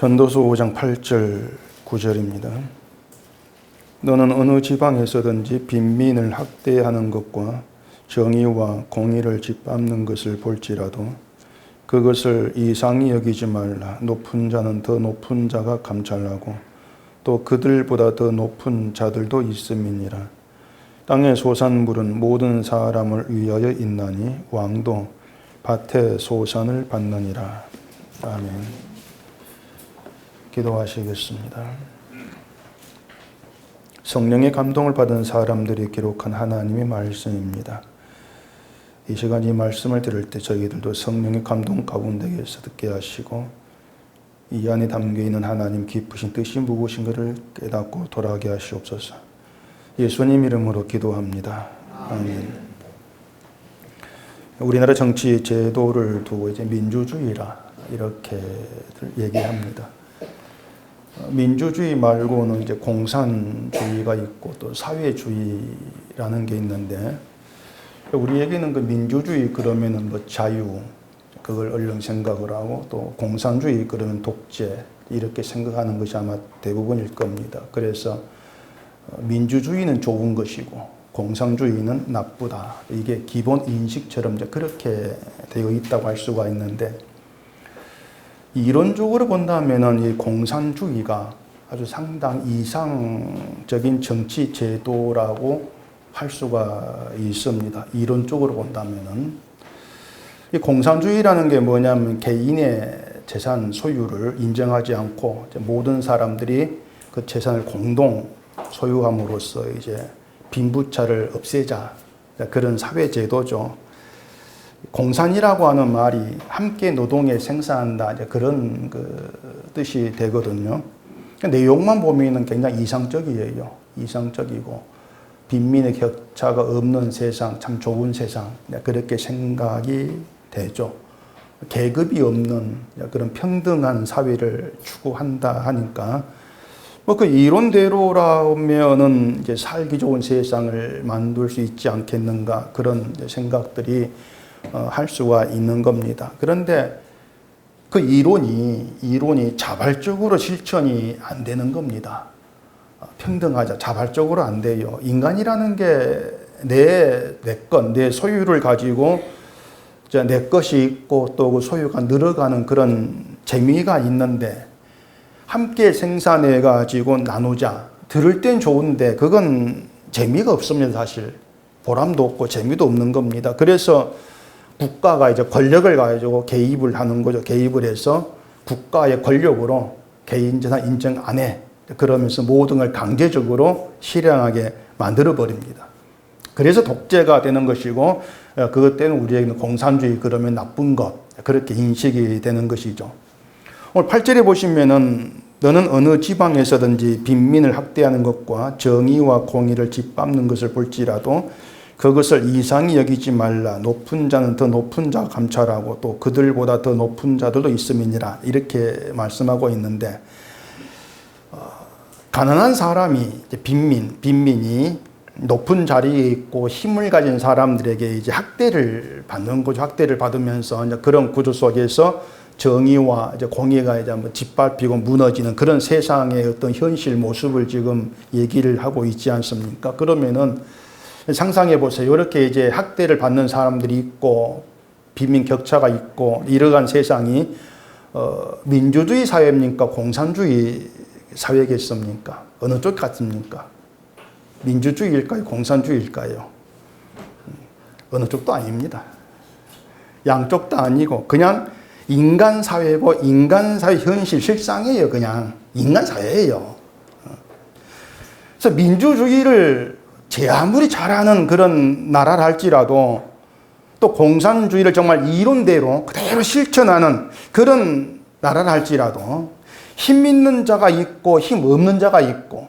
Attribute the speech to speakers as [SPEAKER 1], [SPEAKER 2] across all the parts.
[SPEAKER 1] 전도서 5장 8절 9절입니다. 너는 어느 지방에서든지 빈민을 학대하는 것과 정의와 공의를 짓밟는 것을 볼지라도 그것을 이상히 여기지 말라. 높은 자는 더 높은 자가 감찰하고 또 그들보다 더 높은 자들도 있음이니라. 땅의 소산물은 모든 사람을 위하여 있나니 왕도 밭의 소산을 받느니라. 아멘. 기도하시겠습니다. 성령의 감동을 받은 사람들이 기록한 하나님의 말씀입니다. 이 시간 이 말씀을 들을 때 저희들도 성령의 감동 가운데에서 듣게 하시고 이 안에 담겨있는 하나님 깊으신 뜻이 무엇인 것을 깨닫고 돌아가게 하시옵소서. 예수님 이름으로 기도합니다. 아멘. 우리나라 정치 제도를 두고 이제 민주주의라 이렇게 얘기합니다. 민주주의 말고는 이제 공산주의가 있고 또 사회주의라는 게 있는데 우리에게는 그 민주주의 그러면은 뭐 자유 그걸 얼른 생각을 하고 또 공산주의 그러면 독재 이렇게 생각하는 것이 아마 대부분일 겁니다. 그래서 민주주의는 좋은 것이고 공산주의는 나쁘다. 이게 기본 인식처럼 이제 그렇게 되어 있다고 할 수가 있는데 이론적으로 본다면은 이 공산주의가 아주 상당히 이상적인 정치 제도라고 할 수가 있습니다. 이론적으로 본다면은 이 공산주의라는 게 뭐냐면 개인의 재산 소유를 인정하지 않고 모든 사람들이 그 재산을 공동 소유함으로써 이제 빈부차를 없애자 그런 사회 제도죠. 공산이라고 하는 말이 함께 노동에 생산한다 그런 그 뜻이 되거든요. 내용만 보면은 굉장히 이상적이에요. 이상적이고 빈민의 격차가 없는 세상, 참 좋은 세상 그렇게 생각이 되죠. 계급이 없는 그런 평등한 사회를 추구한다 하니까 뭐 그 이론대로라면은 이제 살기 좋은 세상을 만들 수 있지 않겠는가 그런 생각들이 할 수가 있는 겁니다. 그런데 그 이론이 자발적으로 실천이 안 되는 겁니다. 평등하자 자발적으로 안 돼요. 인간이라는 게 내 소유를 가지고 내 것이 있고 또 그 소유가 늘어가는 그런 재미가 있는데 함께 생산해 가지고 나누자. 들을 땐 좋은데 그건 재미가 없습니다. 사실 보람도 없고 재미도 없는 겁니다. 그래서 국가가 이제 권력을 가지고 개입을 하는 거죠. 개입을 해서 국가의 권력으로 개인 재산 인정 안 해. 그러면서 모든 걸 강제적으로 실행하게 만들어 버립니다. 그래서 독재가 되는 것이고 그것 때문에 우리에게는 공산주의 그러면 나쁜 것 그렇게 인식이 되는 것이죠. 오늘 8절에 보시면은 너는 어느 지방에서든지 빈민을 학대하는 것과 정의와 공의를 짓밟는 것을 볼지라도 그것을 이상히 여기지 말라. 높은 자는 더 높은 자가 감찰하고 또 그들보다 더 높은 자들도 있음이니라. 이렇게 말씀하고 있는데 가난한 사람이 이제 빈민이 높은 자리에 있고 힘을 가진 사람들에게 이제 학대를 받는 거죠. 학대를 받으면서 이제 그런 구조 속에서 정의와 이제 공의가 이제 뭐 짓밟히고 무너지는 그런 세상의 어떤 현실 모습을 지금 얘기를 하고 있지 않습니까? 그러면은 상상해 보세요. 이렇게 이제 학대를 받는 사람들이 있고 빈민 격차가 있고 이러한 세상이 민주주의 사회입니까? 공산주의 사회겠습니까? 어느 쪽 같습니까? 민주주의일까요? 공산주의일까요? 어느 쪽도 아닙니다. 양쪽도 아니고 그냥 인간 사회고 인간 사회 현실 실상이에요. 그냥 인간 사회예요. 그래서 민주주의를 제 아무리 잘하는 그런 나라를 할지라도 또 공산주의를 정말 이론대로 그대로 실천하는 그런 나라를 할지라도 힘 있는 자가 있고 힘 없는 자가 있고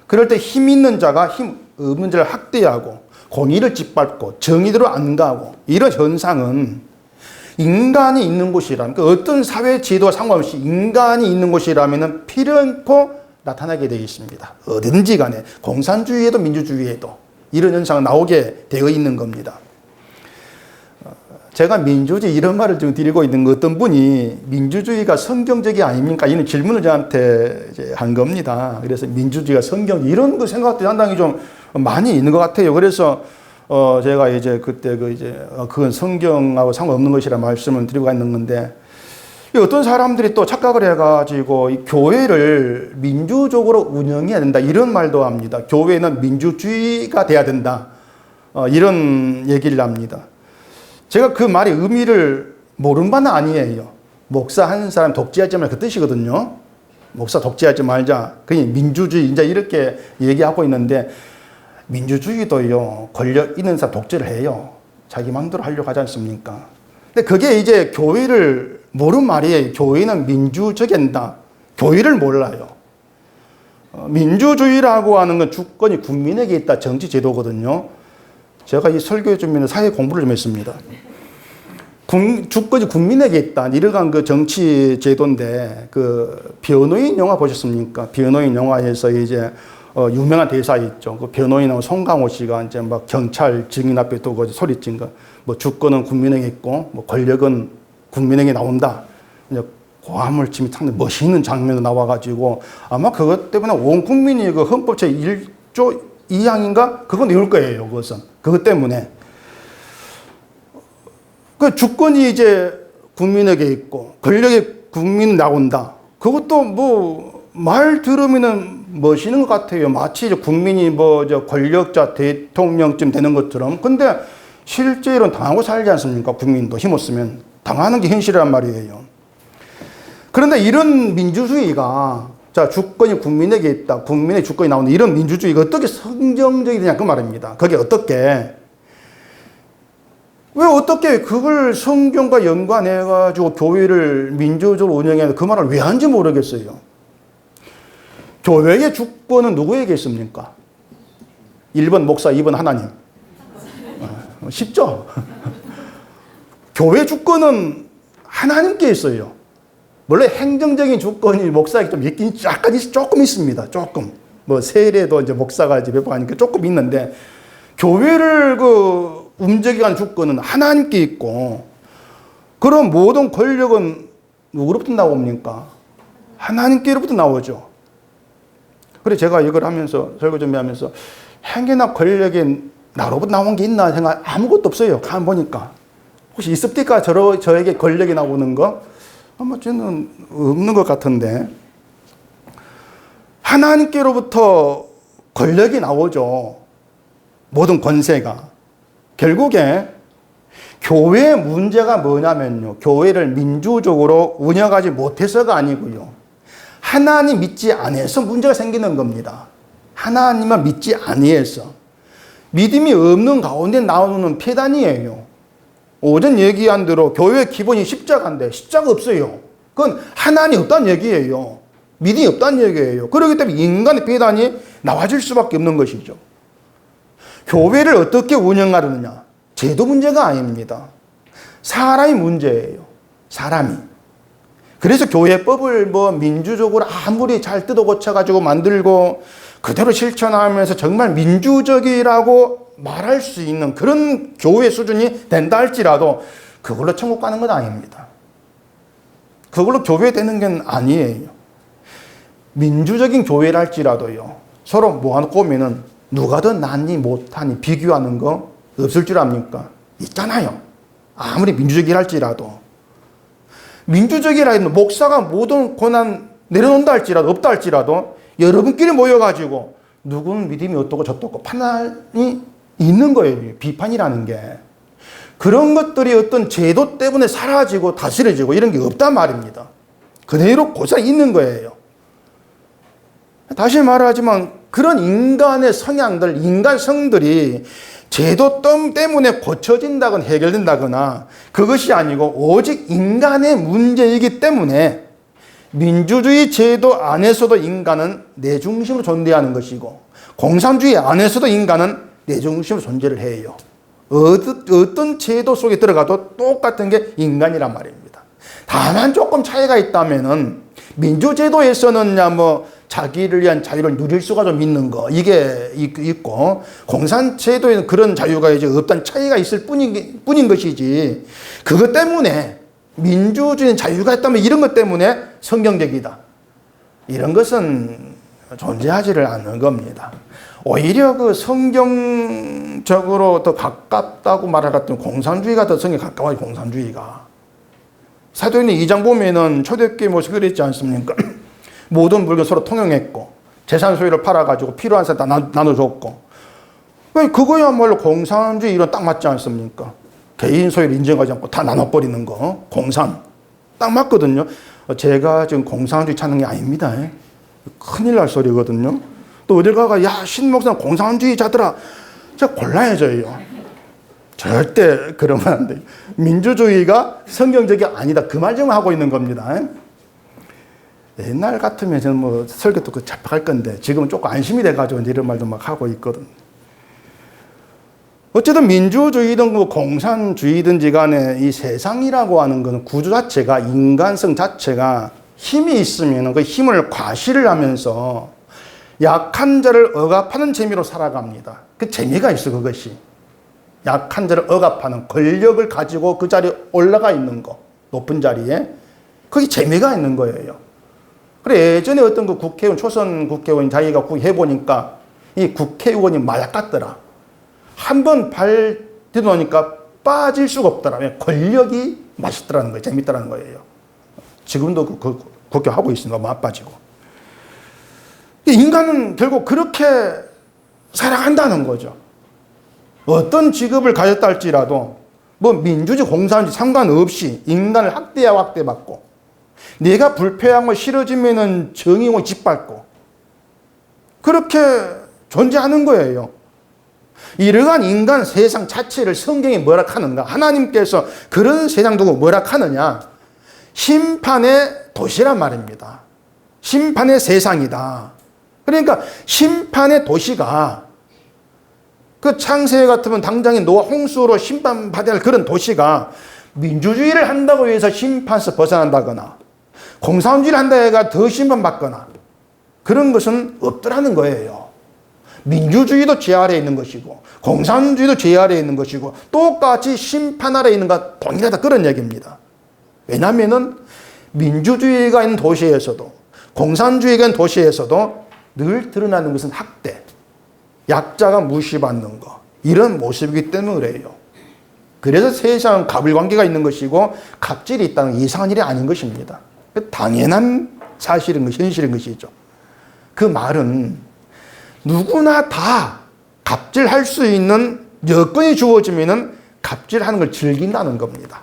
[SPEAKER 1] 그럴 때 힘 있는 자가 힘 없는 자를 학대하고 공의를 짓밟고 정의대로 안 가고 이런 현상은 인간이 있는 곳이라면 그 어떤 사회 제도와 상관없이 인간이 있는 곳이라면 필연코 나타나게 되어 있습니다. 어디든지 간에 공산주의에도 민주주의에도 이런 현상이 나오게 되어 있는 겁니다. 제가 민주주의 이런 말을 좀 드리고 있는 거 어떤 분이 민주주의가 성경적이 아닙니까? 이런 질문을 저한테 이제 한 겁니다. 그래서 민주주의가 성경 이런 거 생각도 상당히 좀 많이 있는 것 같아요. 그래서 제가 이제 그때 그건 성경하고 상관없는 것이라 말씀을 드리고 있는 건데 어떤 사람들이 또 착각을 해가지고 이 교회를 민주적으로 운영해야 된다 이런 말도 합니다. 교회는 민주주의가 돼야 된다 이런 얘기를 합니다. 제가 그 말의 의미를 모르는 바는 아니에요. 목사 한 사람 독재하지 말자 그 뜻이거든요. 목사 독재하지 말자. 그냥 민주주의 이제 이렇게 얘기하고 있는데 민주주의도요 권력 있는 사람 독재를 해요. 자기 마음대로 하려고 하지 않습니까? 근데 그게 이제 교회를 모르는 말이에요. 교회는 민주적인다. 교회를 몰라요. 민주주의라고 하는 건 주권이 국민에게 있다. 정치 제도거든요. 제가 이 설교에 좀 사회 공부를 좀 했습니다. 주권이 국민에게 있다. 이러한 그 정치 제도인데 그 변호인 영화 보셨습니까? 변호인 영화에서 이제 유명한 대사 있죠. 그 변호인하고 송강호 씨가 이제 막 경찰 증인 앞에 두고 소리친 거. 뭐 주권은 국민에게 있고 뭐 권력은 국민에게 나온다. 이제 고함을 치면 상당히 멋있는 장면이 나와가지고 아마 그것 때문에 온 국민이 그 헌법 제 1조 2항인가 그거 내올 거예요. 그것은 그것 때문에 그 주권이 이제 국민에게 있고 권력이 국민 나온다. 그것도 뭐 말 들으면은 멋있는 것 같아요. 마치 이제 국민이 뭐 권력자 대통령쯤 되는 것처럼. 근데 실제로는 당하고 살지 않습니까? 국민도 힘없으면 당하는 게 현실이란 말이에요. 그런데 이런 민주주의가 자 주권이 국민에게 있다. 국민의 주권이 나온다. 이런 민주주의가 어떻게 성경적이 되냐 그 말입니다. 그게 어떻게 왜 어떻게 그걸 성경과 연관해가지고 교회를 민주적으로 운영해야 그 말을 왜 하는지 모르겠어요. 교회의 주권은 누구에게 있습니까? 1번 목사, 2번 하나님. 쉽죠? 교회 주권은 하나님께 있어요. 원래 행정적인 주권이 목사에게 좀 있긴 약간 조금 있습니다. 조금. 뭐 세례도 이제 목사가 이제 배포하니까 조금 있는데 교회를 그 움직이는 주권은 하나님께 있고 그런 모든 권력은 누구로부터 나옵니까? 하나님께로부터 나오죠. 그래서 제가 이걸 하면서 설교 준비하면서 행위나 권력이 나로부터 나온 게 있나 생각 아무것도 없어요. 가만 보니까 혹시 있습니까? 저에게 권력이 나오는 거? 아마 저는 없는 것 같은데 하나님께로부터 권력이 나오죠. 모든 권세가. 결국에 교회의 문제가 뭐냐면요. 교회를 민주적으로 운영하지 못해서가 아니고요. 하나님 믿지 않아서 문제가 생기는 겁니다. 하나님만 믿지 아니해서. 믿음이 없는 가운데 나오는 폐단이에요. 오전 얘기한 대로 교회의 기본이 십자가인데 십자가 없어요. 그건 하나님 없다는 얘기예요. 믿음이 없다는 얘기예요. 그렇기 때문에 인간의 폐단이 나와줄 수밖에 없는 것이죠. 교회를 어떻게 운영하느냐. 제도 문제가 아닙니다. 사람이 문제예요. 사람이. 그래서 교회법을 뭐 민주적으로 아무리 잘 뜯어 고쳐가지고 만들고 그대로 실천하면서 정말 민주적이라고 말할 수 있는 그런 교회 수준이 된다 할지라도 그걸로 천국 가는 건 아닙니다. 그걸로 교회 되는 건 아니에요. 민주적인 교회를 할지라도요. 서로 모아놓고 오면은 누가 더 낫니 못하니 비교하는 거 없을 줄 압니까? 있잖아요. 아무리 민주적이라 할지라도. 민주적이라 해도 목사가 모든 권한 내려놓는다 할지라도 없다 할지라도 여러분끼리 모여가지고 누구는 믿음이 어떻고 저떻고 판단이 있는 거예요. 비판이라는 게. 그런 것들이 어떤 제도 때문에 사라지고 다스려지고 이런 게 없단 말입니다. 그대로 고사 있는 거예요. 다시 말하지만 그런 인간의 성향들, 인간성들이 제도 때문에 고쳐진다거나 해결된다거나 그것이 아니고 오직 인간의 문제이기 때문에 민주주의 제도 안에서도 인간은 내 중심으로 존재하는 것이고 공산주의 안에서도 인간은 내 중심으로 존재를 해요. 어떤 제도 속에 들어가도 똑같은 게 인간이란 말입니다. 다만 조금 차이가 있다면은 민주제도에서는 뭐 자기를 위한 자유를 누릴 수가 좀 있는 거, 이게 있고, 공산제도에는 그런 자유가 이제 없다는 차이가 있을 뿐인 것이지, 그것 때문에 민주주의는 자유가 있다면 이런 것 때문에 성경적이다, 이런 것은 존재하지를 않는 겁니다. 오히려 그 성경적으로 더 가깝다고 말하았던 공산주의가 더 성경에 가까워요. 공산주의가. 사도행전 2장 보면은 초대교회 모습이 그랬지 않습니까? 모든 물건 서로 통용했고, 재산 소유를 팔아가지고 필요한 사람 다 나눠줬고, 그거야말로 공산주의 이론 딱 맞지 않습니까? 개인 소유를 인정하지 않고 다 나눠버리는 거, 공산. 딱 맞거든요. 제가 지금 공산주의 찾는 게 아닙니다. 큰일 날 소리거든요. 또 어딜 가가, 야, 신 목사는 공산주의자더라. 제가 곤란해져요. 절대 그러면 안 돼요. 민주주의가 성경적이 아니다, 그 말 좀 하고 있는 겁니다. 옛날 같으면 저는 뭐 설교도 그 잡혀갈 건데, 지금은 조금 안심이 돼가지고 이런 말도 막 하고 있거든. 어쨌든 민주주의든 뭐 공산주의든지 간에 이 세상이라고 하는 것은 구조 자체가, 인간성 자체가 힘이 있으면 그 힘을 과시를 하면서 약한 자를 억압하는 재미로 살아갑니다. 그 재미가 있어, 그것이. 약한 자를 억압하는 권력을 가지고 그 자리에 올라가 있는 거, 높은 자리에. 그게 재미가 있는 거예요. 그래, 예전에 어떤 그 국회의원, 초선 국회의원 자기가 해보니까 이 국회의원이 마약 같더라. 한 번 발 디뎌놓으니까 빠질 수가 없더라. 권력이 맛있더라는 거예요. 재밌더라는 거예요. 지금도 그 국회 하고 있으니까 막 빠지고. 인간은 결국 그렇게 살아간다는 거죠. 어떤 직업을 가졌다 할지라도 뭐 민주주의, 공산주의 상관없이 인간을 학대하고 학대받고, 내가 불쾌한 거 싫어지면은 정의원 짓밟고, 그렇게 존재하는 거예요. 이러한 인간 세상 자체를 성경이 뭐라 하는가? 하나님께서 그런 세상 두고 뭐라 하느냐? 심판의 도시란 말입니다. 심판의 세상이다. 그러니까 심판의 도시가, 그 창세기 같으면 당장에 노아 홍수로 심판받아야 할 그런 도시가 민주주의를 한다고 해서 심판에서 벗어난다거나 공산주의를 한다 해가 더 심판받거나 그런 것은 없더라는 거예요. 민주주의도 죄 아래에 있는 것이고 공산주의도 죄 아래에 있는 것이고 똑같이 심판 아래에 있는 것 동일하다, 그런 얘기입니다. 왜냐하면 민주주의가 있는 도시에서도 공산주의가 있는 도시에서도 늘 드러나는 것은 학대, 약자가 무시받는 것, 이런 모습이기 때문에 그래요. 그래서 세상은 갑을관계가 있는 것이고 갑질이 있다는 이상한 일이 아닌 것입니다. 당연한 사실인 것이, 현실인 것이죠. 그 말은 누구나 다 갑질할 수 있는 여건이 주어지면은 갑질하는 걸 즐긴다는 겁니다.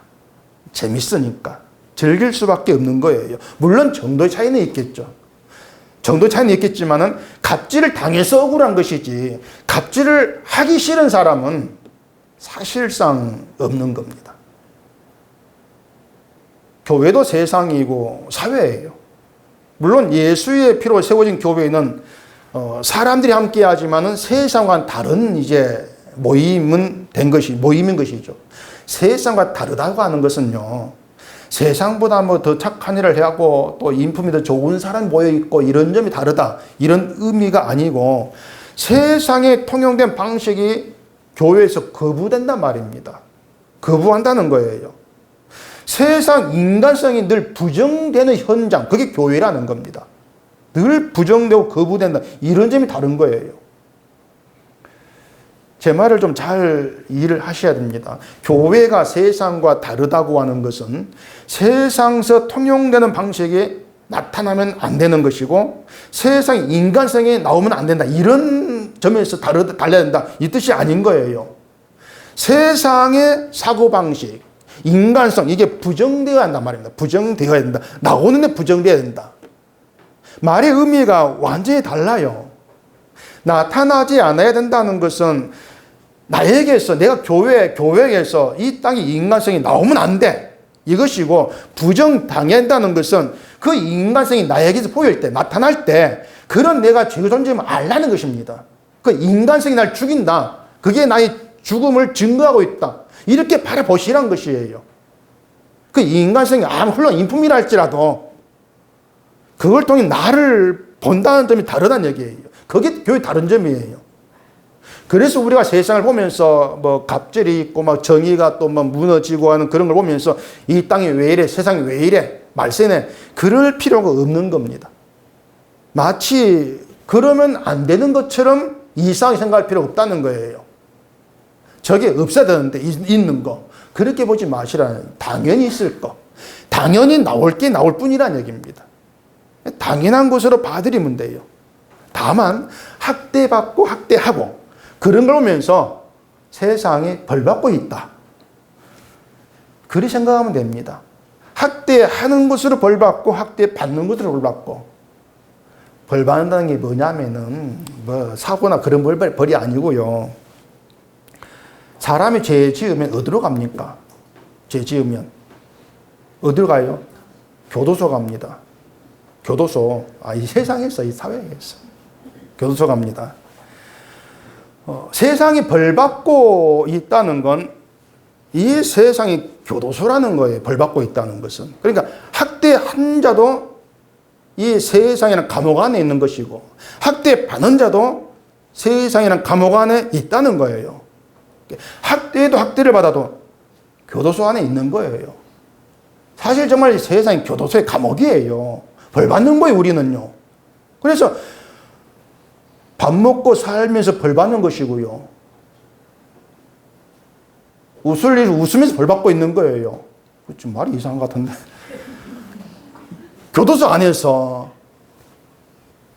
[SPEAKER 1] 재밌으니까 즐길 수밖에 없는 거예요. 물론 정도의 차이는 있겠죠. 정도 차이는 있겠지만은 갑질을 당해서 억울한 것이지 갑질을 하기 싫은 사람은 사실상 없는 겁니다. 교회도 세상이고 사회예요. 물론 예수의 피로 세워진 교회는 사람들이 함께 하지만은 세상과는 다른 이제 모임인 것이죠. 세상과 다르다고 하는 것은요, 세상보다 뭐 더 착한 일을 하고 또 인품이 더 좋은 사람이 모여 있고 이런 점이 다르다, 이런 의미가 아니고 세상에 통용된 방식이 교회에서 거부된단 말입니다. 거부한다는 거예요. 세상 인간성이 늘 부정되는 현장, 그게 교회라는 겁니다. 늘 부정되고 거부된다, 이런 점이 다른 거예요. 제 말을 좀 잘 이해를 하셔야 됩니다. 교회가 세상과 다르다고 하는 것은 세상에서 통용되는 방식이 나타나면 안 되는 것이고 세상 인간성이 나오면 안 된다, 이런 점에서 달라야 된다, 이 뜻이 아닌 거예요. 세상의 사고방식, 인간성, 이게 부정되어야 한단 말입니다. 부정되어야 된다. 나오는 데 부정되어야 된다. 말의 의미가 완전히 달라요. 나타나지 않아야 된다는 것은 나에게서, 내가 교회에서 이 땅의 인간성이 나오면 안 돼, 이것이고, 부정당한다는 것은 그 인간성이 나에게서 보일 때, 나타날 때 그런 내가 죄의 존재임을 알라는 것입니다. 그 인간성이 날 죽인다, 그게 나의 죽음을 증거하고 있다, 이렇게 바라보시라는 것이에요. 그 인간성이 물론 인품이라 할지라도 그걸 통해 나를 본다는 점이 다르다는 얘기예요. 그게 교회 다른 점이에요. 그래서 우리가 세상을 보면서 뭐 갑질이 있고 막 정의가 또 막 무너지고 하는 그런 걸 보면서 이 땅이 왜 이래, 세상이 왜 이래, 말세네, 그럴 필요가 없는 겁니다. 마치 그러면 안 되는 것처럼 이상하게 생각할 필요가 없다는 거예요. 저게 없어야 되는데 있는 거. 그렇게 보지 마시라는, 당연히 있을 거. 당연히 나올 게 나올 뿐이라는 얘기입니다. 당연한 것으로 봐드리면 돼요. 다만 학대받고 학대하고 그런 걸 보면서 세상에 벌받고 있다. 그렇게 생각하면 됩니다. 학대하는 것으로 벌받고 학대받는 것으로 벌받고, 벌받는다는 게 뭐냐면은 뭐 사고나 그런 벌이 아니고요. 사람이 죄 지으면 어디로 갑니까? 죄 지으면 어디로 가요? 교도소 갑니다. 교도소. 이 세상에서, 이 사회에서 교도소 갑니다. 세상이 벌받고 있다는 건 이 세상이 교도소라는 거예요. 벌받고 있다는 것은. 그러니까 학대한 자도 이 세상이라는 감옥 안에 있는 것이고, 학대받는 자도 세상이라는 감옥 안에 있다는 거예요. 학대도 학대를 받아도 교도소 안에 있는 거예요. 사실 정말 세상이 교도소의 감옥이에요. 벌 받는 거예요, 우리는요. 그래서 밥 먹고 살면서 벌 받는 것이고요. 웃을 일 웃으면서 벌 받고 있는 거예요. 좀 말이 이상한 것 같은데. 교도소 안에서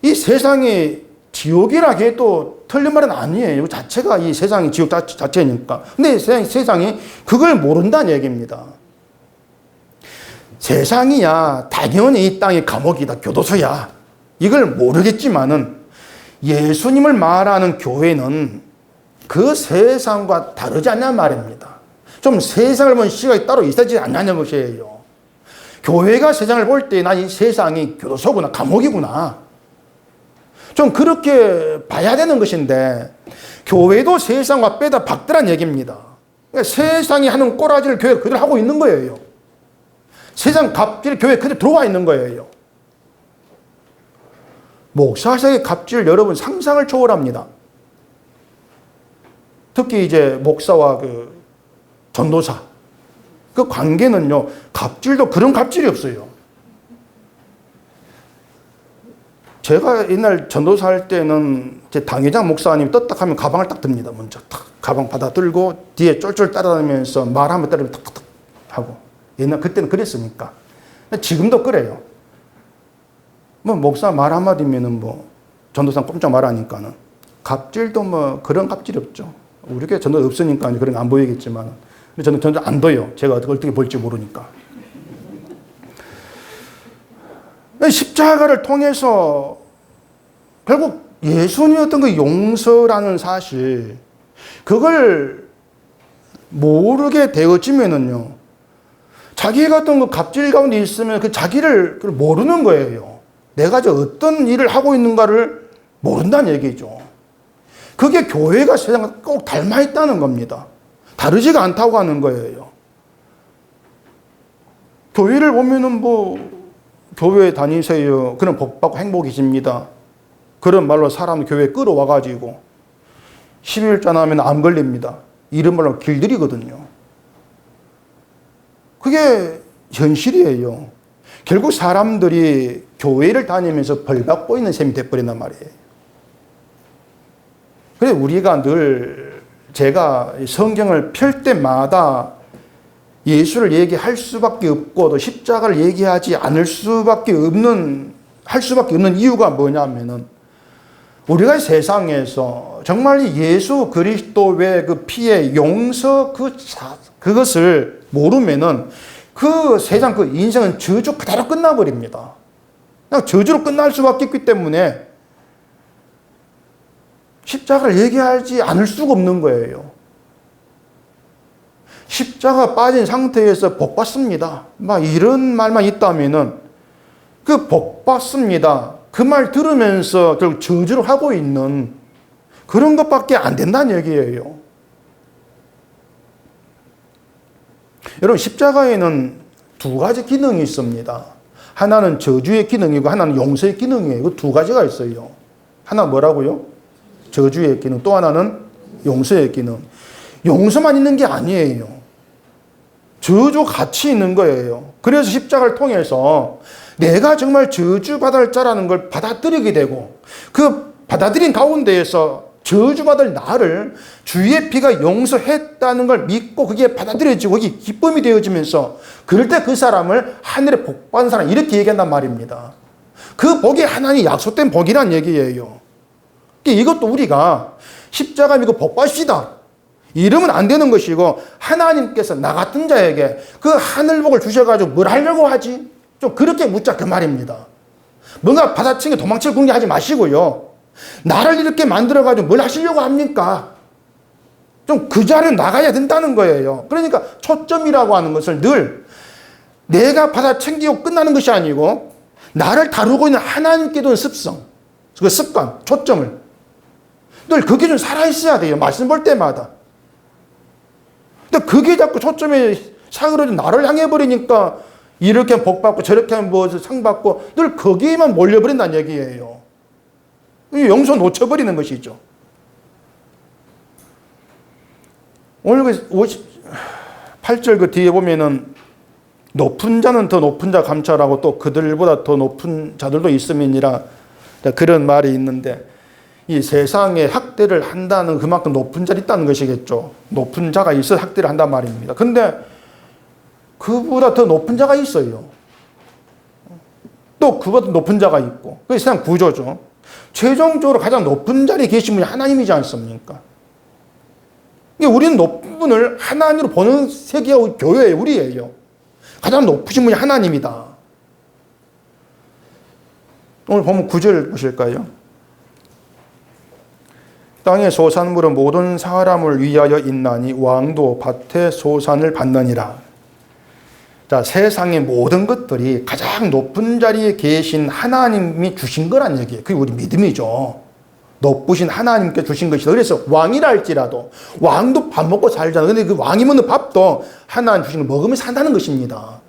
[SPEAKER 1] 이 세상이 지옥이라 해도 틀린 말은 아니에요. 그 자체가 이 세상이 지옥 자체니까. 근데 세상이 그걸 모른다는 얘기입니다. 세상이야 당연히 이 땅이 감옥이다, 교도소야, 이걸 모르겠지만은 예수님을 말하는 교회는 그 세상과 다르지 않냐는 말입니다. 좀 세상을 보는 시각이 따로 있어야지 않냐는 것이에요. 교회가 세상을 볼 때 난 이 세상이 교도소구나, 감옥이구나, 좀 그렇게 봐야 되는 것인데, 교회도 세상과 빼다 박더란 얘기입니다. 그러니까 세상이 하는 꼬라지를 교회가 그대로 하고 있는 거예요. 세상 갑질 교회에 그대로 들어와 있는 거예요. 목사의 갑질 여러분 상상을 초월합니다. 특히 이제 목사와 그 전도사, 그 관계는요, 갑질도 그런 갑질이 없어요. 제가 옛날 전도사 할 때는 제 당회장 목사님 떴다 하면 가방을 딱 듭니다. 먼저 탁 가방 받아 들고 뒤에 쫄쫄 따라다니면서 말하면 따르면 탁탁탁 하고, 옛날 그때는 그랬으니까. 지금도 그래요. 뭐 목사 말 한마디면은 뭐 전도사 꼼짝 말하니까는 갑질도 뭐 그런 갑질이 없죠. 우리 교회 전도 없으니까 그런 거 안 보이겠지만, 근데 저는 전도 안 둬요. 제가 어떻게 볼지 모르니까. 십자가를 통해서 결국 예수님의 어떤 그 용서라는 사실, 그걸 모르게 되어지면은요, 자기가 어떤 그 갑질 가운데 있으면 그 자기를 모르는 거예요. 내가 저 어떤 일을 하고 있는가를 모른다는 얘기죠. 그게 교회가 세상과 꼭 닮아 있다는 겁니다. 다르지가 않다고 하는 거예요. 교회를 보면은 뭐 교회 다니세요, 그런 복 받고 행복이십니다, 그런 말로 사람 교회에 끌어와가지고 12일째 하면 암 걸립니다, 이런 말로 길들이거든요. 그게 현실이에요. 결국 사람들이 교회를 다니면서 벌 받고 있는 셈이 돼버린단 말이에요. 그래서 우리가 늘, 제가 성경을 펼 때마다 예수를 얘기할 수밖에 없고 또 십자가를 얘기하지 않을 수밖에 없는, 할 수밖에 없는 이유가 뭐냐면은, 우리가 세상에서 정말 예수 그리스도의 그 피의 용서 그것을 모르면은 그 세상 그 인생은 저주 그대로 끝나버립니다. 그냥 저주로 끝날 수밖에 없기 때문에 십자가를 얘기하지 않을 수가 없는 거예요. 십자가 빠진 상태에서 복 받습니다, 막 이런 말만 있다면은 그 복 받습니다, 그 말 들으면서 결국 저주를 하고 있는 그런 것밖에 안 된다는 얘기예요. 여러분, 십자가에는 두 가지 기능이 있습니다. 하나는 저주의 기능이고 하나는 용서의 기능이에요. 그 두 가지가 있어요. 하나 뭐라고요? 저주의 기능. 또 하나는 용서의 기능. 용서만 있는 게 아니에요. 저주 같이 있는 거예요. 그래서 십자가를 통해서 내가 정말 저주받을 자라는 걸 받아들이게 되고 그 받아들인 가운데에서 저주받을 나를 주의 피가 용서했다는 걸 믿고 그게 받아들여지고 그게 기쁨이 되어지면서 그럴 때 그 사람을 하늘에 복 받은 사람 이렇게 얘기한단 말입니다. 그 복이 하나님 약속된 복이란 얘기예요. 이것도 우리가 십자가 믿고 복 받읍시다 이러면 안 되는 것이고 하나님께서 나 같은 자에게 그 하늘복을 주셔가지고 뭘 하려고 하지? 좀 그렇게 묻자 그 말입니다. 뭔가 받아치기 도망칠 궁리하지 마시고요. 나를 이렇게 만들어가지고 뭘 하시려고 합니까? 좀 그 자리에 나가야 된다는 거예요. 그러니까 초점이라고 하는 것을 늘 내가 받아 챙기고 끝나는 것이 아니고 나를 다루고 있는 하나님께 두는 습성, 그 습관, 초점을 늘 그게 좀 살아있어야 돼요. 말씀 볼 때마다. 근데 그게 자꾸 초점이 사그러져 나를 향해 버리니까 이렇게 복 받고 저렇게 하면 뭐 상 받고 늘 거기에만 몰려버린다는 얘기예요. 용서 놓쳐버리는 것이죠. 오늘 58절 그 뒤에 보면은 높은 자는 더 높은 자 감찰하고 또 그들보다 더 높은 자들도 있음이니라 그런 말이 있는데 이 세상에 학대를 한다는 그만큼 높은 자가 있다는 것이겠죠. 높은 자가 있어서 학대를 한단 말입니다. 근데 그보다 더 높은 자가 있어요. 또 그보다 높은 자가 있고 그게 세상 구조죠. 최종적으로 가장 높은 자리에 계신 분이 하나님이지 않습니까? 우리는 높은 분을 하나님으로 보는 세계와 교회예요. 우리예요. 가장 높으신 분이 하나님이다. 오늘 보면 9절 보실까요? 땅의 소산물은 모든 사람을 위하여 있나니 왕도 밭의 소산을 받느니라. 자, 세상의 모든 것들이 가장 높은 자리에 계신 하나님이 주신 거란 얘기예요. 그게 우리 믿음이죠. 높으신 하나님께 주신 것이다. 그래서 왕이라 할지라도 왕도 밥 먹고 살잖아요. 근데 그 왕이 먹는 밥도 하나님 주신 걸 먹으면 산다는 것입니다.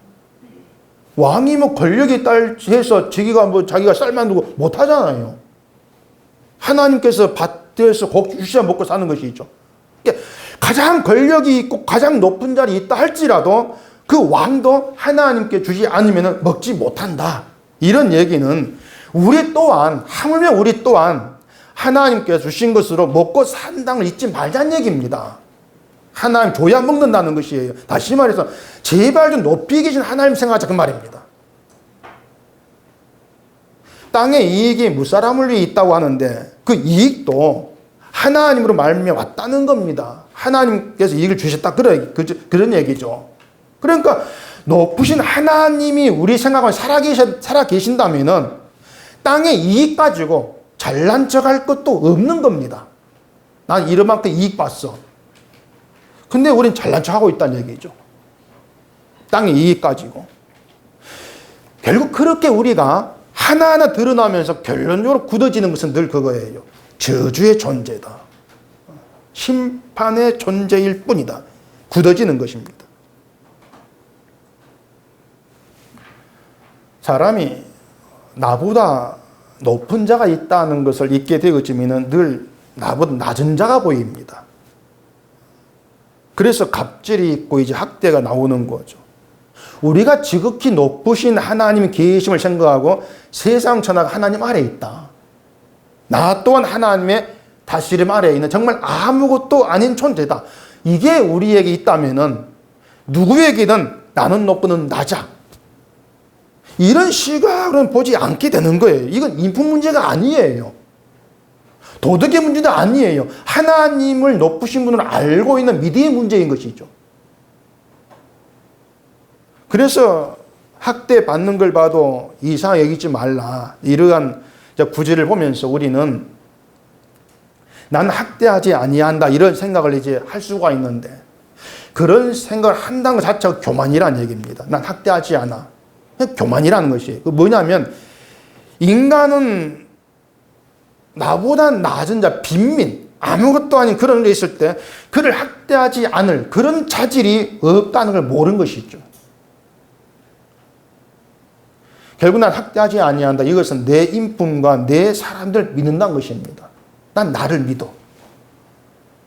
[SPEAKER 1] 왕이 뭐 권력이 있다 해서 자기가 쌀 만들고 못 하잖아요. 하나님께서 밭에서 고기 주시자 먹고 사는 것이죠. 그러니까 가장 권력이 있고 가장 높은 자리에 있다 할지라도 그 왕도 하나님께 주지 않으면 먹지 못한다. 이런 얘기는 우리 또한 하물며 우리 또한 하나님께서 주신 것으로 먹고 산다는 걸 잊지 말자는 얘기입니다. 하나님 줘야 먹는다는 것이에요. 다시 말해서 제발 좀 높이 계신 하나님 생각하자 그 말입니다. 땅의 이익이 무사람을 위해 있다고 하는데 그 이익도 하나님으로 말미암아 왔다는 겁니다. 하나님께서 이익을 주셨다 그런 얘기죠. 그러니까 높으신 하나님이 우리 생각하면 살아 계신다면은 땅의 이익 가지고 잘난 척할 것도 없는 겁니다. 난 이만큼 이익 봤어. 근데 우린 잘난 척하고 있다는 얘기죠. 땅의 이익 가지고. 결국 그렇게 우리가 하나하나 드러나면서 결론적으로 굳어지는 것은 늘 그거예요. 저주의 존재다. 심판의 존재일 뿐이다. 굳어지는 것입니다. 사람이 나보다 높은 자가 있다는 것을 잊게 되어지면 늘 나보다 낮은 자가 보입니다. 그래서 갑질이 있고 이제 학대가 나오는 거죠. 우리가 지극히 높으신 하나님의 계심을 생각하고 세상 천하가 하나님 아래에 있다. 나 또한 하나님의 다스림 아래에 있는 정말 아무것도 아닌 존재다. 이게 우리에게 있다면은 누구에게든 나는 높고는 낮아. 이런 시각은 보지 않게 되는 거예요. 이건 인품 문제가 아니에요. 도덕의 문제도 아니에요. 하나님을 높으신 분을 알고 있는 미디의 문제인 것이죠. 그래서 학대받는 걸 봐도 이상하게 여기지 말라. 이러한 구절을 보면서 우리는 나는 학대하지 아니한다 이런 생각을 이제 할 수가 있는데 그런 생각을 한다는 것 자체가 교만이라는 얘기입니다. 난 학대하지 않아. 교만이라는 것이에요. 그 뭐냐면 인간은 나보다 낮은 자, 빈민, 아무것도 아닌 그런 게 있을 때 그를 학대하지 않을 그런 자질이 없다는 걸 모르는 것이죠. 결국 난 학대하지 아니한다. 이것은 내 인품과 내 사람들 믿는다는 것입니다. 난 나를 믿어.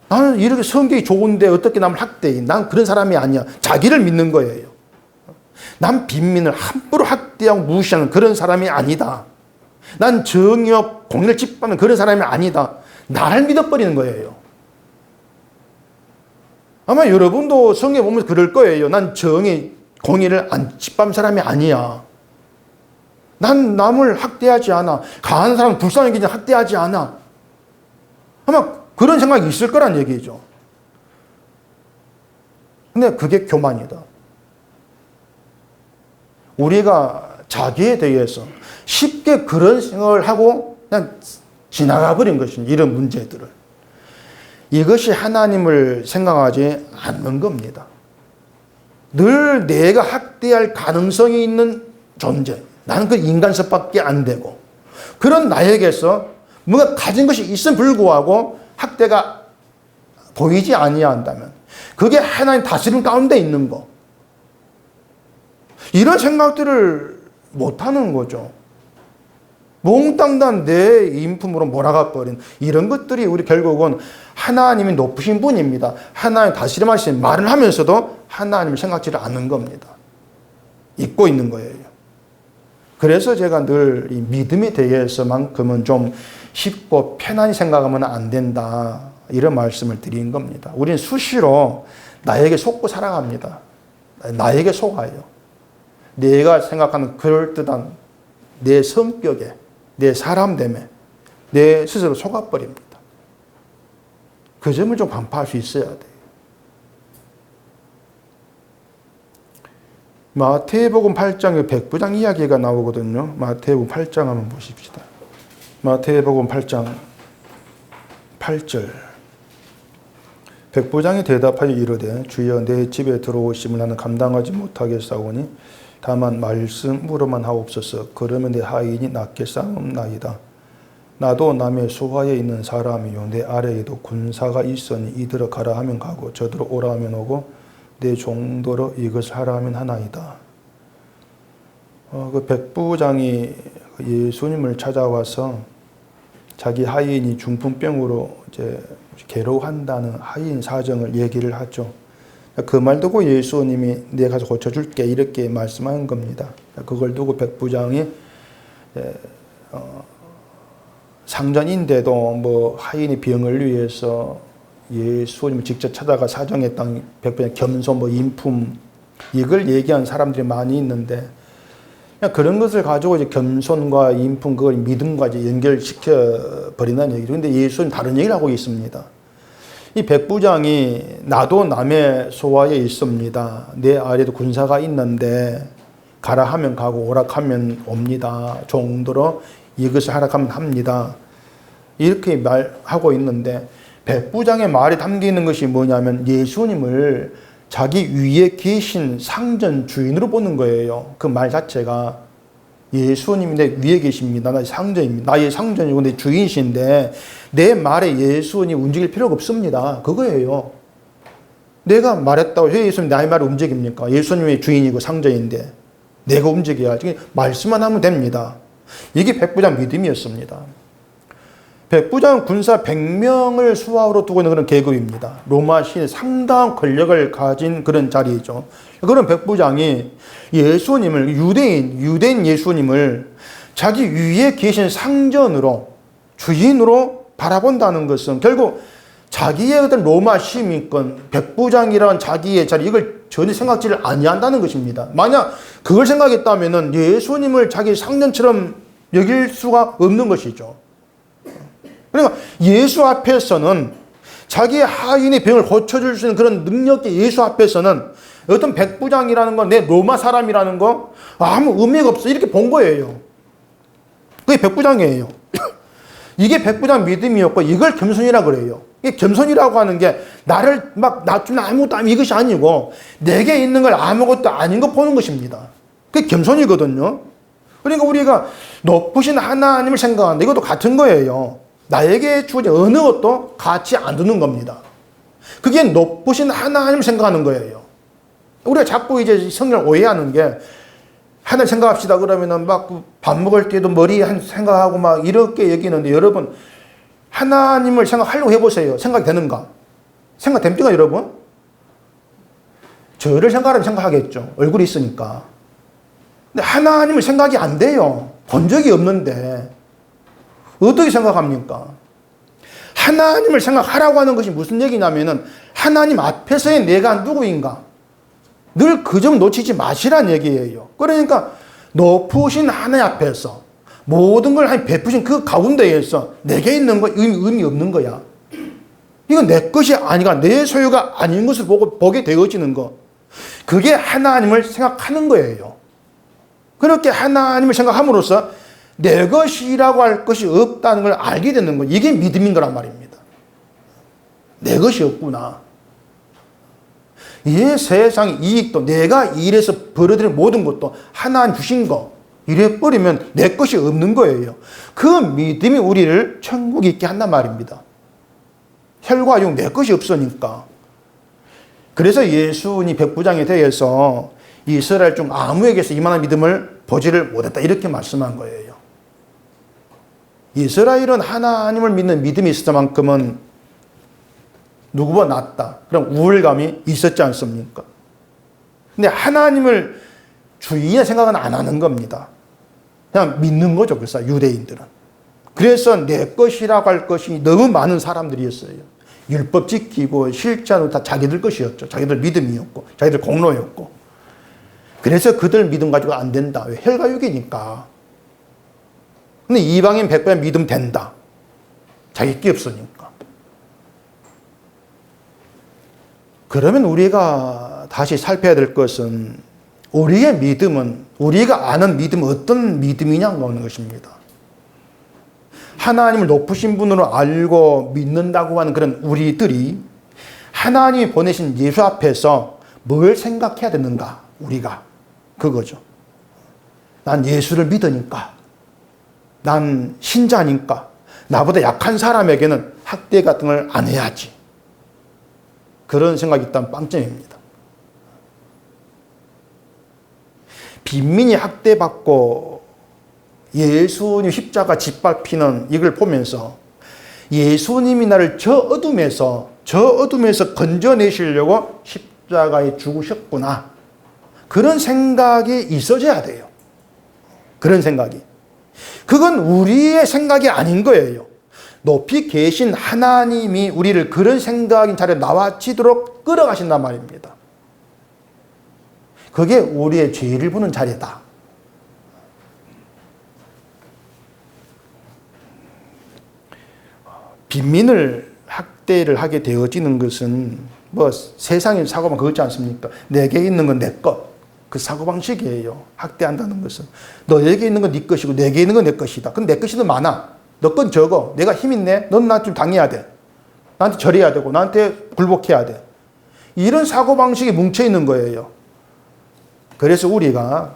[SPEAKER 1] 나는 이렇게 성격이 좋은데 어떻게 남을 학대해? 난 그런 사람이 아니야. 자기를 믿는 거예요. 난 빈민을 함부로 학대하고 무시하는 그런 사람이 아니다. 난 정의와 공의를 짓밟는 그런 사람이 아니다. 나를 믿어버리는 거예요. 아마 여러분도 성경 보면서 그럴 거예요. 난 정의, 공의를 안 짓밟는 사람이 아니야. 난 남을 학대하지 않아. 강한 사람, 불쌍하게 그냥 학대하지 않아. 아마 그런 생각이 있을 거란 얘기죠. 근데 그게 교만이다. 우리가 자기에 대해서 쉽게 그런 생각을 하고 그냥 지나가 버린 것입니다. 이런 문제들을. 이것이 하나님을 생각하지 않는 겁니다. 늘 내가 학대할 가능성이 있는 존재. 나는 그 인간성밖에 안 되고 그런 나에게서 뭔가 가진 것이 있음 불구하고 학대가 보이지 아니한다면 그게 하나님 다스림 가운데 있는 거. 이런 생각들을 못하는 거죠. 몽땅단 내 인품으로 몰아가 버린 이런 것들이 우리 결국은 하나님이 높으신 분입니다. 하나님 다스림하신 말을 하면서도 하나님을 생각지를 않는 겁니다. 잊고 있는 거예요. 그래서 제가 늘 이 믿음에 대해서만큼은 좀 쉽고 편안히 생각하면 안 된다. 이런 말씀을 드린 겁니다. 우리는 수시로 나에게 속고 살아갑니다. 나에게 속아요. 내가 생각하는 그럴듯한 내 성격에, 내 사람됨에, 내 스스로 속아버립니다. 그 점을 좀 간파할 수 있어야 돼요. 마태복음 8장에 백부장 이야기가 나오거든요. 마태복음 8장 한번 보십시다. 마태복음 8장 8절. 백부장이 대답하여 이르되 주여 내 집에 들어오심을 나는 감당하지 못하겠사오니 다만 말씀으로만 하옵소서. 그러면 내 하인이 낫게 싸움나이다. 나도 남의 소화에 있는 사람이요 내 아래에도 군사가 있으니 이들어 가라 하면 가고 저들어 오라 하면 오고 내 종도로 이것을 하라 하면 하나이다. 그 백부장이 예수님을 찾아와서 자기 하인이 중풍병으로 이제 괴로워한다는 하인 사정을 얘기를 하죠. 그 말 듣고 예수님이 내가 가서 고쳐줄게 이렇게 말씀한 겁니다. 그걸 두고 백부장이 상전인데도 뭐 하인의 병을 위해서 예수님을 직접 찾아가 사정했던 백부장 겸손, 뭐 인품 이걸 얘기한 사람들이 많이 있는데 그런 것을 가지고 이제 겸손과 인품 그걸 믿음과 이제 연결시켜 버린다는 얘기죠. 근데 예수님 다른 얘기를 하고 있습니다. 이 백부장이 나도 남의 소화에 있습니다. 내 아래도 군사가 있는데 가라 하면 가고 오라 하면 옵니다. 정도로 이것을 하라 하면 합니다. 이렇게 말하고 있는데 백부장의 말에 담기는 것이 뭐냐면 예수님을 자기 위에 계신 상전 주인으로 보는 거예요. 그 말 자체가 예수님이 내 위에 계십니다. 나의 상전입니다. 나의 상전이고 내 주인이신데 내 말에 예수님이 움직일 필요가 없습니다. 그거예요. 내가 말했다고 왜 예수님이 나의 말을 움직입니까? 예수님이 주인이고 상전인데 내가 움직여야지. 말씀만 하면 됩니다. 이게 백부장 믿음이었습니다. 백부장은 군사 100명을 수하로 두고 있는 그런 계급입니다. 로마 시에 상당한 권력을 가진 그런 자리이죠. 그런 백부장이 예수님을 유대인 예수님을 자기 위에 계신 상전으로 주인으로 바라본다는 것은 결국 자기의 어떤 로마 시민권 백부장이라는 자기의 자리 이걸 전혀 생각지를 아니한다는 것입니다. 만약 그걸 생각했다면 예수님을 자기 상전처럼 여길 수가 없는 것이죠. 그러니까 예수 앞에서는 자기의 하인의 병을 고쳐줄 수 있는 그런 능력이 예수 앞에서는 어떤 백부장이라는 거, 내 로마 사람이라는 거 아무 의미가 없어. 이렇게 본 거예요. 그게 백부장이에요. 이게 백부장 믿음이었고 이걸 겸손이라고 그래요. 이게 겸손이라고 하는 게 나를 막 낮추면 아무것도 아니 이것이 아니고 내게 있는 걸 아무것도 아닌 거 보는 것입니다. 그게 겸손이거든요. 그러니까 우리가 높으신 하나님을 생각한다. 이것도 같은 거예요. 나에게 주어진 어느 것도 가치 안 두는 겁니다. 그게 높으신 하나님을 생각하는 거예요. 우리가 자꾸 이제 성경을 오해하는 게 하나님 생각합시다 그러면은 막 밥 먹을 때도 머리에 생각하고 막 이렇게 여기는데, 여러분 하나님을 생각하려고 해보세요. 생각이 되는가? 생각됩니까 여러분? 저를 생각하면 생각하겠죠. 얼굴이 있으니까. 근데 하나님을 생각이 안 돼요. 본 적이 없는데 어떻게 생각합니까? 하나님을 생각하라고 하는 것이 무슨 얘기냐면은 하나님 앞에서의 내가 누구인가 늘 그 점 놓치지 마시란 얘기예요. 그러니까 높으신 하나님 앞에서 모든 걸 베푸신 그 가운데에서 내게 있는 거 의미 없는 거야. 이건 내 것이 아니가 내 소유가 아닌 것을 보게 되어지는 거. 그게 하나님을 생각하는 거예요. 그렇게 하나님을 생각함으로써 내 것이라고 할 것이 없다는 걸 알게 되는 거. 이게 믿음인 거란 말입니다. 내 것이 없구나. 이 세상의 이익도 내가 일해서 벌어들인 모든 것도 하나님 주신 거 이래 버리면 내 것이 없는 거예요. 그 믿음이 우리를 천국에 있게 한단 말입니다. 혈과 육 내 것이 없으니까. 그래서 예수님 백부장에 대해서 이스라엘 중 아무에게서 이만한 믿음을 보지를 못했다 이렇게 말씀한 거예요. 이스라엘은 하나님을 믿는 믿음이 있었을 만큼은 누구보다 낫다. 그런 우월감이 있었지 않습니까? 근데 하나님을 주인의 생각은 안 하는 겁니다. 그냥 믿는 거죠. 그래서 유대인들은. 그래서 내 것이라고 할 것이 너무 많은 사람들이었어요. 율법 지키고 실제로 다 자기들 것이었죠. 자기들 믿음이었고 자기들 공로였고. 그래서 그들 믿음 가지고 안 된다. 왜? 혈과 육이니까. 근데 이방인 백부장 믿음 된다. 자기 게 없으니까. 그러면 우리가 다시 살펴야 될 것은 우리의 믿음은 우리가 아는 믿음은 어떤 믿음이냐고 하는 것입니다. 하나님을 높으신 분으로 알고 믿는다고 하는 그런 우리들이 하나님이 보내신 예수 앞에서 뭘 생각해야 되는가? 우리가 그거죠. 난 예수를 믿으니까, 난 신자니까 나보다 약한 사람에게는 학대 같은 걸 안 해야지. 그런 생각이 있다면 빵점입니다. 빈민이 학대받고 예수님 십자가 짓밟히는 이걸 보면서 예수님이 나를 저 어둠에서 건져내시려고 십자가에 죽으셨구나. 그런 생각이 있어져야 돼요. 그런 생각이. 그건 우리의 생각이 아닌 거예요. 높이 계신 하나님이 우리를 그런 생각인 자리에 나와지도록 끌어가신단 말입니다. 그게 우리의 죄를 보는 자리다. 빈민을 학대를 하게 되어지는 것은 뭐 세상의 사고만 그렇지 않습니까? 내게 있는 건 내 것. 그 사고방식이에요. 학대한다는 것은. 너에게 있는 건 네 것이고 내게 있는 건 내 것이다. 근데 내 것이 더 많아. 너 건 적어. 내가 힘 있네. 넌 나한테 좀 당해야 돼. 나한테 절해야 되고 나한테 굴복해야 돼. 이런 사고방식이 뭉쳐있는 거예요. 그래서 우리가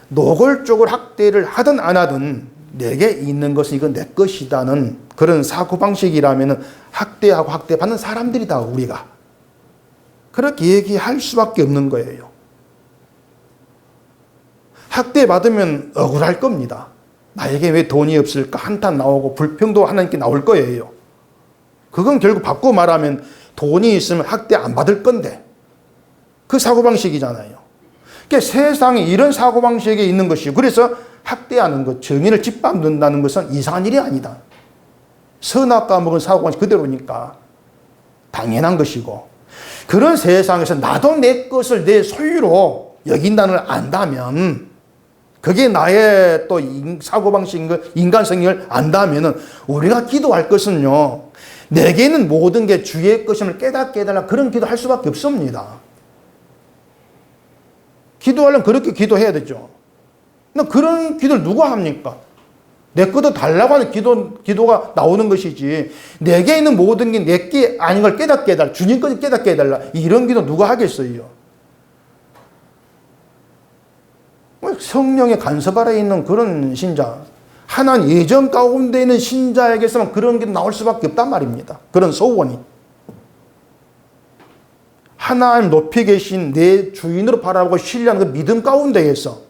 [SPEAKER 1] 노골적으로 학대를 하든 안 하든 내게 있는 것은 이건 내 것이다는 그런 사고방식이라면 학대하고 학대받는 사람들이다 우리가. 그렇게 얘기할 수밖에 없는 거예요. 학대받으면 억울할 겁니다. 나에게 왜 돈이 없을까 한탄 나오고 불평도 하나님께 나올 거예요. 그건 결국 바꾸고 말하면 돈이 있으면 학대 안 받을 건데 그 사고방식이잖아요. 그러니까 세상에 이런 사고방식이 있는 것이고 그래서 학대하는 것, 정의를 짓밟는다는 것은 이상한 일이 아니다. 선악과 먹은 사고방식 그대로니까 당연한 것이고 그런 세상에서 나도 내 것을 내 소유로 여긴다는 걸 안다면 그게 나의 또 사고방식인 인간성을 안다면 우리가 기도할 것은요. 내게는 모든 게 주의 것임을 깨닫게 해달라 그런 기도할 수밖에 없습니다. 기도하려면 그렇게 기도해야 되죠. 그런 기도를 누가 합니까? 내 것도 달라고 하는 기도가 나오는 것이지 내게 있는 모든 게 내 게 아닌 걸 깨닫게 해달라. 주님 것을 깨닫게 해달라. 이런 기도 누가 하겠어요? 성령의 간섭 아래에 있는 그런 신자, 하나님 예정 가운데 있는 신자에게서만 그런 게 나올 수밖에 없단 말입니다. 그런 소원이. 하나님 높이 계신 내 주인으로 바라보고 신뢰하는 그 믿음 가운데에서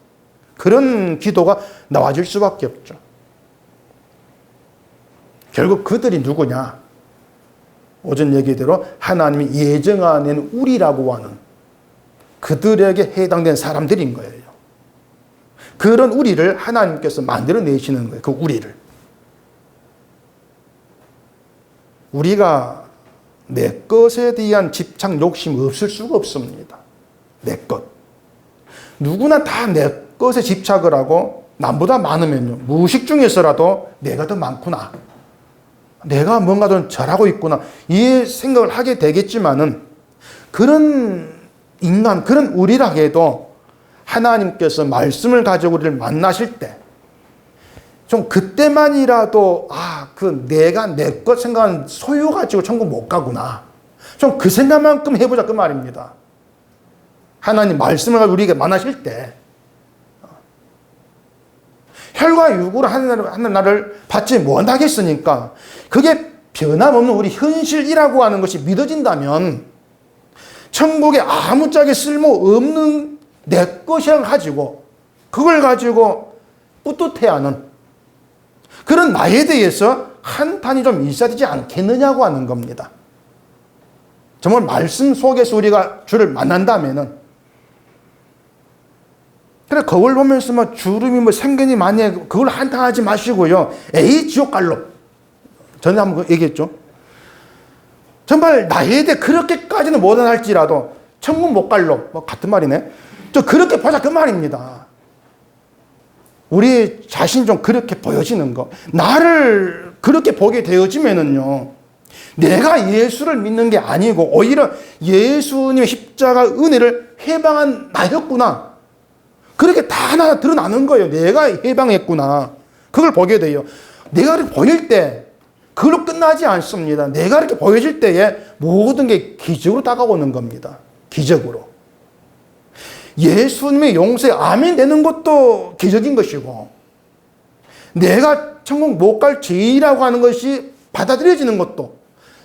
[SPEAKER 1] 그런 기도가 나와질 수밖에 없죠. 결국 그들이 누구냐? 오전 얘기대로 하나님이 예정하는 우리라고 하는 그들에게 해당된 사람들인 거예요. 그런 우리를 하나님께서 만들어내시는 거예요. 그 우리를. 우리가 내 것에 대한 집착, 욕심 없을 수가 없습니다. 내 것. 누구나 다 내 것에 집착을 하고 남보다 많으면요. 무의식 중에서라도 내가 더 많구나. 내가 뭔가 좀 잘하고 있구나. 이 생각을 하게 되겠지만은 그런 인간, 그런 우리라 해도 하나님께서 말씀을 가지고 우리를 만나실 때 좀 그때만이라도 내가 내 것 생각하는 소유 가지고 천국 못 가구나. 좀 그 생각만큼 해보자 그 말입니다. 하나님 말씀을 가지고 우리에게 만나실 때 혈과 육으로 하는 나를 받지 못하겠으니까 그게 변함없는 우리 현실이라고 하는 것이 믿어진다면 천국에 아무짝에 쓸모없는 내 것이라 가지고 그걸 가지고 뿌듯해하는 그런 나에 대해서 한탄이 좀 있어야 되지 않겠느냐고 하는 겁니다. 정말 말씀 속에서 우리가 주를 만난다면은 그래 거울 보면서 주름이 생겨니 많이 그걸 한탄하지 마시고요. 에이 지옥 갈로. 전에 한번 얘기했죠. 정말 나에 대해 그렇게까지는 못할지라도 천국 못 갈로. 같은 말이네. 저 그렇게 보자 그 말입니다. 우리 자신 좀 그렇게 보여지는 거. 나를 그렇게 보게 되어지면은요. 내가 예수를 믿는 게 아니고 오히려 예수님의 십자가 은혜를 해방한 나였구나. 그렇게 다 하나 드러나는 거예요. 내가 해방했구나. 그걸 보게 돼요. 내가 이렇게 보일 때 그걸로 끝나지 않습니다. 내가 이렇게 보여질 때에 모든 게 기적으로 다가오는 겁니다. 기적으로. 예수님의 용서에 아멘 되는 것도 기적인 것이고 내가 천국 못 갈 죄라고 하는 것이 받아들여지는 것도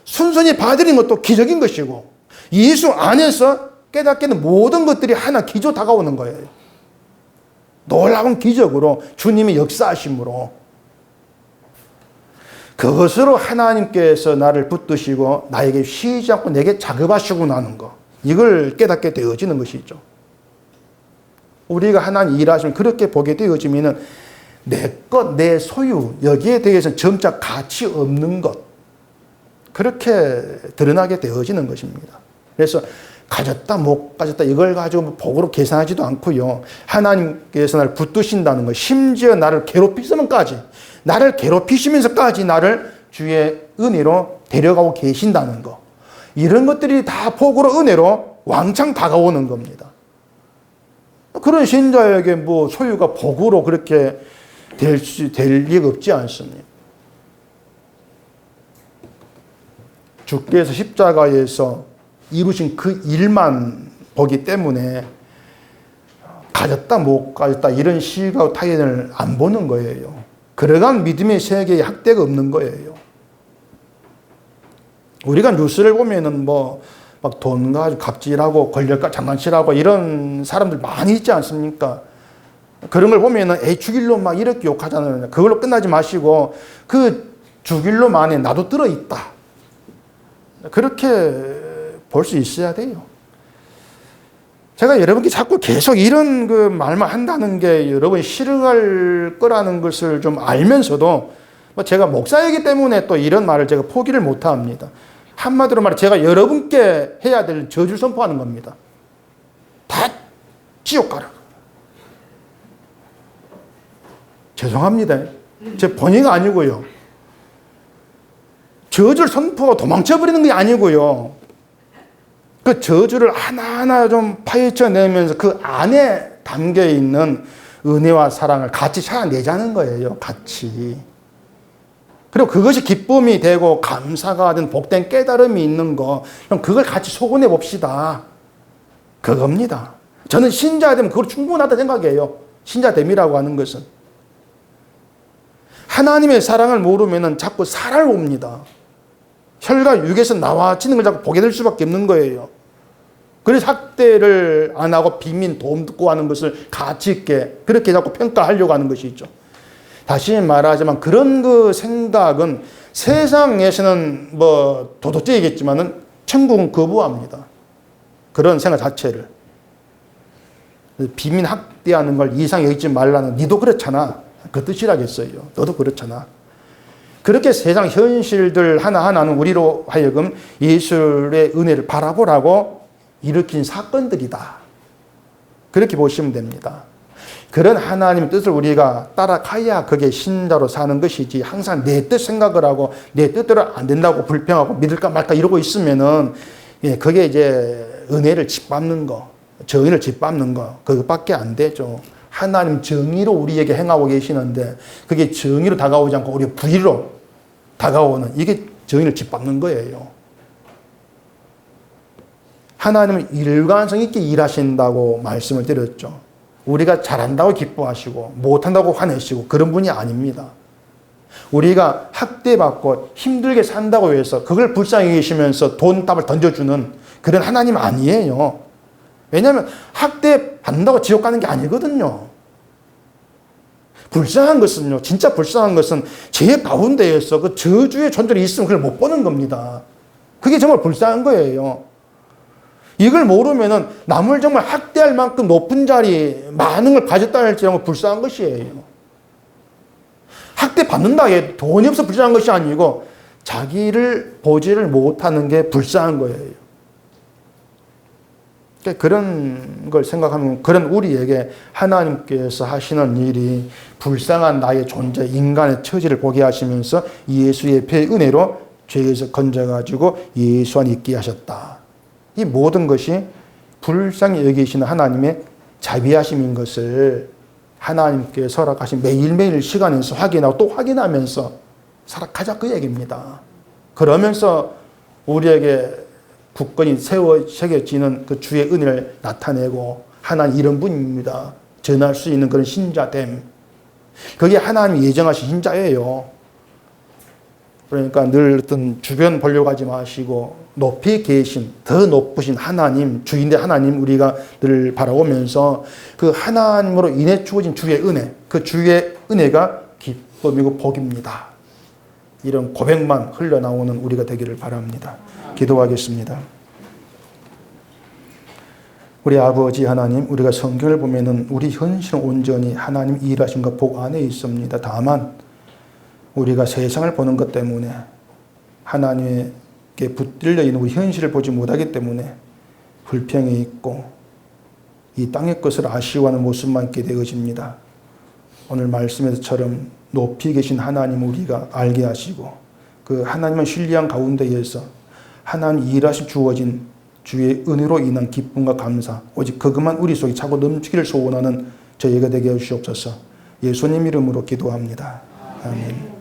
[SPEAKER 1] 순순히 받아들이는 것도 기적인 것이고 예수 안에서 깨닫게 된 모든 것들이 하나 기적으로 다가오는 거예요. 놀라운 기적으로 주님의 역사하심으로 그것으로 하나님께서 나를 붙드시고 나에게 쉬지 않고 내게 작업하시고 나는 것 이걸 깨닫게 되어지는 것이죠. 우리가 하나님 일하시면 그렇게 보게 되어지면은 내 것, 내 소유 여기에 대해서 점차 가치 없는 것 그렇게 드러나게 되어지는 것입니다. 그래서 가졌다 못 가졌다 이걸 가지고 복으로 계산하지도 않고요. 하나님께서 나를 붙드신다는 것 심지어 나를 괴롭히시면까지 나를 괴롭히시면서까지 나를 주의 은혜로 데려가고 계신다는 것 이런 것들이 다 복으로 은혜로 왕창 다가오는 겁니다. 그런 신자에게 소유가 복으로 그렇게 될 리가 없지 않습니다. 주께서 십자가에서 이루신 그 일만 보기 때문에 가졌다 못 가졌다 이런 시각 타인을 안 보는 거예요. 그러한 믿음의 세계에 학대가 없는 거예요. 우리가 뉴스를 보면은 막 돈 가지고 갑질하고 권력과 장난치라고 이런 사람들 많이 있지 않습니까? 그런 걸 보면은 죽일로 막 이렇게 욕하잖아요. 그걸로 끝나지 마시고 그 죽일로 만에 나도 들어있다. 그렇게 볼 수 있어야 돼요. 제가 여러분께 자꾸 계속 이런 그 말만 한다는 게 여러분이 싫어할 거라는 것을 좀 알면서도 제가 목사이기 때문에 또 이런 말을 제가 포기를 못 합니다. 한마디로 말해 제가 여러분께 해야 될 저주를 선포하는 겁니다. 다 지옥 가라. 죄송합니다. 제 본의가 아니고요. 저주를 선포하고 도망쳐버리는 게 아니고요. 그 저주를 하나하나 좀 파헤쳐내면서 그 안에 담겨있는 은혜와 사랑을 같이 찾아내자는 거예요. 같이. 그리고 그것이 기쁨이 되고 감사가 된 복된 깨달음이 있는 거, 그럼 그걸 같이 소원해 봅시다. 그겁니다. 저는 신자 되면 그걸 충분하다 생각해요. 신자됨이라고 하는 것은. 하나님의 사랑을 모르면 자꾸 살아를 봅니다. 혈과 육에서 나와지는 걸 자꾸 보게 될 수밖에 없는 거예요. 그래서 학대를 안 하고 빈민 도움 듣고 하는 것을 가치 있게 그렇게 자꾸 평가하려고 하는 것이죠. 다시 말하자면 그런 그 생각은 세상에서는 뭐 도덕적이겠지만은 천국은 거부합니다. 그런 생각 자체를. 빈민 학대하는 걸 이상 여기지 말라는 니도 그렇잖아. 그 뜻이라겠어요. 너도 그렇잖아. 그렇게 세상 현실들 하나하나는 우리로 하여금 예수의 은혜를 바라보라고 일으킨 사건들이다. 그렇게 보시면 됩니다. 그런 하나님의 뜻을 우리가 따라가야 그게 신자로 사는 것이지 항상 내 뜻 생각을 하고 내 뜻대로 안 된다고 불평하고 믿을까 말까 이러고 있으면은 그게 이제 은혜를 짓밟는 거, 정의를 짓밟는 거 그것밖에 안 되죠. 하나님 정의로 우리에게 행하고 계시는데 그게 정의로 다가오지 않고 우리 불의로 다가오는 이게 정의를 짓밟는 거예요. 하나님은 일관성 있게 일하신다고 말씀을 드렸죠. 우리가 잘한다고 기뻐하시고 못한다고 화내시고 그런 분이 아닙니다. 우리가 학대받고 힘들게 산다고 해서 그걸 불쌍히 여기시면서 돈답을 던져주는 그런 하나님 아니에요. 왜냐하면 학대받는다고 지옥 가는 게 아니거든요. 불쌍한 것은요. 진짜 불쌍한 것은 제 가운데에서 그 저주의 존재가 있으면 그걸 못 보는 겁니다. 그게 정말 불쌍한 거예요. 이걸 모르면은 남을 정말 학대할 만큼 높은 자리 많은 걸 가졌다 할지라도 불쌍한 것이에요. 학대받는다 해 돈이 없어 불쌍한 것이 아니고 자기를 보지를 못하는 게 불쌍한 거예요. 그런 걸 생각하면 그런 우리에게 하나님께서 하시는 일이 불쌍한 나의 존재, 인간의 처지를 보게 하시면서 예수의 배의 은혜로 죄에서 건져가지고 예수 안에 있게 하셨다. 이 모든 것이 불쌍히 여기시는 하나님의 자비하심인 것을 하나님께서 허락하신 매일매일 시간에서 확인하고 또 확인하면서 살아가자 그 얘기입니다. 그러면서 우리에게 굳건히 새겨지는 그 주의 은혜를 나타내고 하나님 이런 분입니다. 전할 수 있는 그런 신자됨. 그게 하나님이 예정하신 신자예요. 그러니까 늘 어떤 주변 보려고 하지 마시고 높이 계신 더 높으신 하나님, 주인대 하나님 우리가 늘 바라보면서 그 하나님으로 인해 주어진 주의 은혜, 그 주의 은혜가 기쁨이고 복입니다. 이런 고백만 흘러나오는 우리가 되기를 바랍니다. 기도하겠습니다. 우리 아버지 하나님, 우리가 성경을 보면은 우리 현실은 온전히 하나님 일하신 것 복 안에 있습니다. 다만 우리가 세상을 보는 것 때문에 하나님께 붙들려 있는 우리 현실을 보지 못하기 때문에 불평이 있고 이 땅의 것을 아쉬워하는 모습만 있게 되어집니다. 오늘 말씀에서처럼 높이 계신 하나님 우리가 알게 하시고 그 하나님은 신뢰한 가운데에서 하나님 일하시 주어진 주의 은혜로 인한 기쁨과 감사 오직 그것만 우리 속에 차고 넘치기를 소원하는 저희가 되게 해주시옵소서. 예수님 이름으로 기도합니다. 아멘.